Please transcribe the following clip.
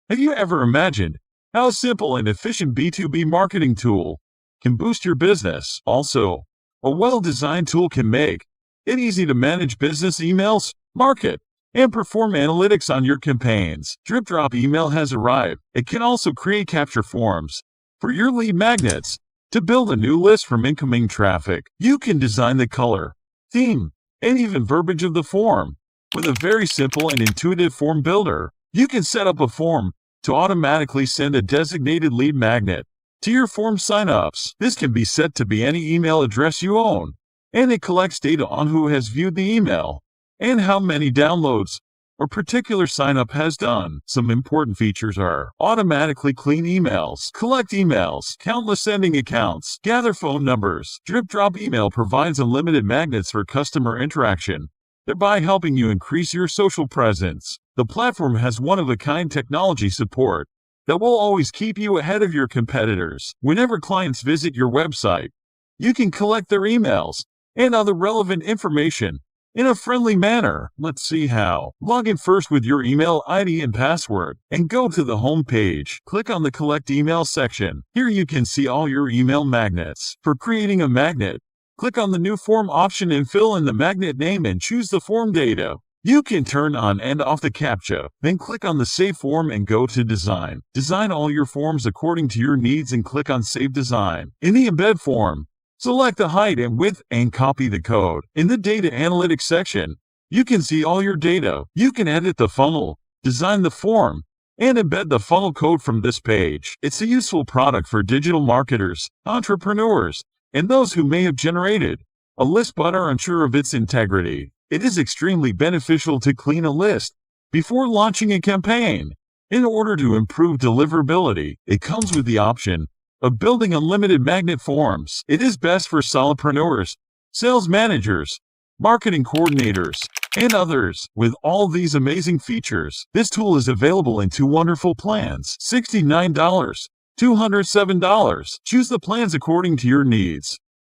Have you ever imagined how a simple and efficient B2B marketing tool can boost your business? Also, a well-designed tool can make it easy to manage business emails, market, and perform analytics on your campaigns. DripDrop Email has arrived. It can also create capture forms for your lead magnets. To build a new list from incoming traffic, you can design the color, theme, and even verbiage of the form with a very simple and intuitive form builder. You can set up a form to automatically send a designated lead magnet to your form signups. This can be set to be any email address you own, and it collects data on who has viewed the email and how many downloads or particular sign-up has done. Some important features are automatically clean emails, collect emails, countless sending accounts, gather phone numbers. DripDrop Email provides unlimited magnets for customer interaction, thereby helping you increase your social presence. The platform has one-of-a-kind technology support that will always keep you ahead of your competitors. Whenever clients visit your website, you can collect their emails and other relevant information in a friendly manner. Let's see how. Log in first with your email ID and password and go to the home page. Click on the Collect Email section. Here you can see all your email magnets. For creating a magnet, click on the New Form option and fill in the magnet name and choose the form data. You can turn on and off the CAPTCHA, then click on the Save Form and go to Design. Design all your forms according to your needs and click on Save Design. In the Embed form, select the height and width and copy the code. In the Data Analytics section, you can see all your data. You can edit the funnel, design the form, and embed the funnel code from this page. It's a useful product for digital marketers, entrepreneurs, and those who may have generated a list but are unsure of its integrity. It is extremely beneficial to clean a list before launching a campaign. In order to improve deliverability, it comes with the option of building unlimited magnet forms. It is best for solopreneurs, sales managers, marketing coordinators, and others. With all these amazing features, this tool is available in two wonderful plans: $69, $207. Choose the plans according to your needs.